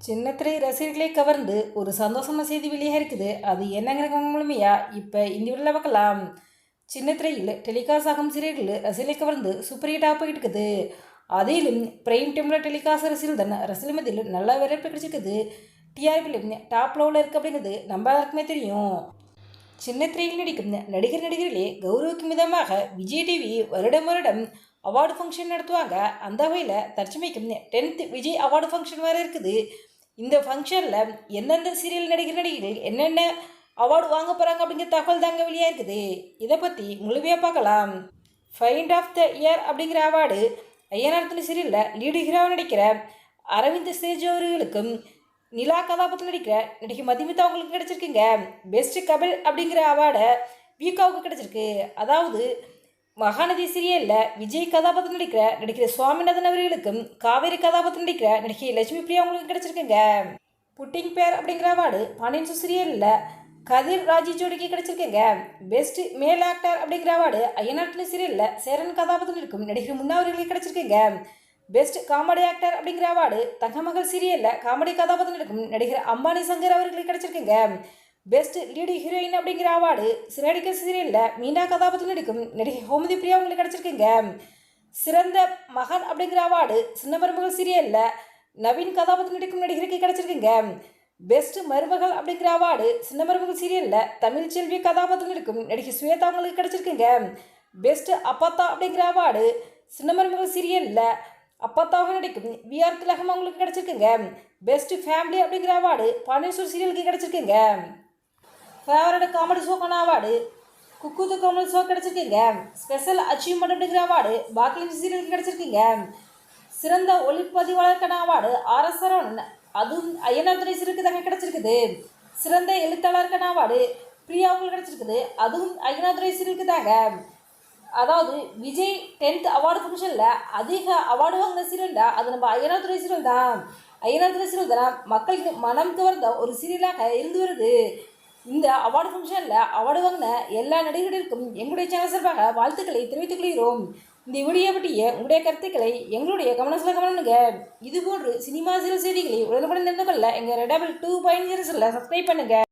சின்னத்திரை ரசிகர்களை கவர்ந்து ஒரு சந்தோஷமான செய்தி வெளியாக இருக்குது. அது என்னங்கிற மூலமையா இப்போ இந்த வீடியோவில் பார்க்கலாம். சின்னத்திரையில் டெலிகாஸ்ட் ஆகும் சீரியல்கள் ரசிகர்களை கவர்ந்து சூப்பர் ஹிட் போயிட்டு இருக்குது. அதிலும் பிரைம் டைமில் டெலிகாஸ்ட் ரசிகர்கள் தான் ரசிகர்கள் மத்தியில் நல்ல வரவேற்பு கிடைச்சிருக்குது. டிஆர்பியில் டாப் லெவலில் இருக்குது அப்படிங்கிறது நம்ம எல்லாருக்குமே தெரியும். சின்னத்திரையில் நடிக்கும் நடிகர்களே கௌரவிக்கும் விதமாக விஜய் டிவி வருடம் அவார்டு ஃபங்க்ஷன் நடத்துவாங்க. அந்த வகையில் தற்சமைக்கும் 10th விஜய் அவார்டு ஃபங்க்ஷன் வேறு இருக்குது. இந்த ஃபங்க்ஷனில் எந்தெந்த சீரியல் நடிகர்கள் என்னென்ன அவார்டு வாங்க போகிறாங்க அப்படிங்கிற தகவல் தாங்க வெளியாக இருக்குது. இதை பற்றி முழுமையாக பார்க்கலாம். ஃபைண்ட் ஆஃப் த இயர் அப்படிங்கிற அவார்டு ஐயனார் சீரியலில் லீடு ஹீரோவாக நடிக்கிற அரவிந்த் சேஜ் அவர்களுக்கும் நிலா கதாபாத்திரம் நடிக்கிற நடிகை மதுமிதா அவங்களுக்கு கிடச்சிருக்குங்க. பெஸ்ட் கபில் அப்படிங்கிற அவார்டை வீக்காவுக்கு கிடச்சிருக்கு. அதாவது மகாநதி சீரியலில் விஜய் கதாபாத்திரம் நடிக்கிற சுவாமிநாதன் அவர்களுக்கும் காவேரி கதாபாத்திரம் நடிக்கிற நடிகை லட்சுமி பிரியா அவங்களுக்கு கிடச்சிருக்குங்க. புட்டிங் பேர் அப்படிங்கிற அவார்டு பாண்டியன் சீரியலில் கதிர் ராஜி ஜோடிக்கு கிடச்சிருக்குங்க. பெஸ்ட் மேல் ஆக்டர் அப்படிங்கிற அவார்டு ஐயனார் சீரியலில் சேரன் கதாபாத்திரம் இருக்கும் நடிகர் முன்னா அவர்களுக்கு கிடச்சிருக்குங்க. பெஸ்ட் காமெடி ஆக்டர் அப்படிங்கிற அவார்டு தங்கமகள் சீரியலில் காமெடி கதாபாத்திரம் நடிக்கும் நடிகர் அம்பானி சங்கர் அவர்களுக்கு கிடச்சிருக்குங்க. பெஸ்ட் லீடு ஹீரோயின் அப்படிங்கிற அவார்டு சிறடிக்கல் சீரியலில் மீனா கதாபாத்திரம் நடிக்கும் நடிகை ஹோமதி பிரியா அவங்களுக்கு கிடச்சிருக்குங்க. சிறந்த மகன் அப்படிங்கிற அவார்டு சின்ன மருமகள் சீரியலில் நவீன் கதாபாத்திரம் நடிக்கும் நடிகருக்கு கிடச்சிருக்குங்க. பெஸ்ட் மருமகள் அப்படிங்கிற அவார்டு சின்ன மருமகள் சீரியலில் தமிழ் செல்வி கதாபாத்திரம் நடிக்கும் நடிகை ஸ்வேதா அவங்களுக்கு கிடச்சிருக்குங்க. பெஸ்ட் அப்பத்தா அப்படிங்கிற அவார்டு சின்ன மருமகள் சீரியலில் அப்பத்தாவாக நடிக்கும் விஆர் திலகம் அவங்களுக்கு கிடச்சிருக்குங்க. பெஸ்ட் ஃபேமிலி அப்படிங்கிற அவார்டு பாண்டியன் சீரியலுக்கு கிடச்சிருக்குங்க. ஃபேவரட் காமெடி ஷோக்கான அவார்டு குக்கு து காமெடி ஷோ கிடச்சிருக்குங்க. ஸ்பெஷல் அச்சீவ்மெண்ட் அப்படிங்கிற அவார்டு பாக்கியம் சீரியலுக்கு கிடச்சிருக்குங்க. சிறந்த ஒளிப்பதிவாளருக்கான அவார்டு RS சரவணன் அதுவும் ஐயனார் சீரியலுக்கு தாங்க கிடச்சிருக்குது. சிறந்த எழுத்தாளருக்கான அவார்டு பிரியா அவங்களுக்கு கிடச்சிருக்குது. அதுவும் ஐயனார் சீரியலுக்கு தாங்க. அதாவது விஜய் 10th அவார்டு ஃபங்க்ஷனில் அதிக அவார்டு வாங்கின சீரியல்டா அது நம்ம ஐயனார் சீரியல் தான். ஐயனார் சீரியல் தான் மக்களுக்கு மனம் கவர்ந்த ஒரு சீரியலாக இருந்து வருது. இந்த அவார்டு ஃபங்க்ஷனில் அவார்டு வாங்கின எல்லா நடிகர்களுக்கும் எங்களுடைய சேனல் சார்பாக வாழ்த்துக்களை தெரிவித்துக் கொள்கிறோம். இந்த வீடியோ பற்றிய உங்களுடைய கருத்துக்களை எங்களுடைய கமெண்ட்ஸில் கமெண்ட்டுங்க. இதுபோன்று சினிமா சீரியல் செய்திகளை உடனுக்குடன் தெரிந்து கொள்ள எங்கள் ரெடாபிள் 2.0 சப்ஸ்கிரைப் பண்ணுங்கள்.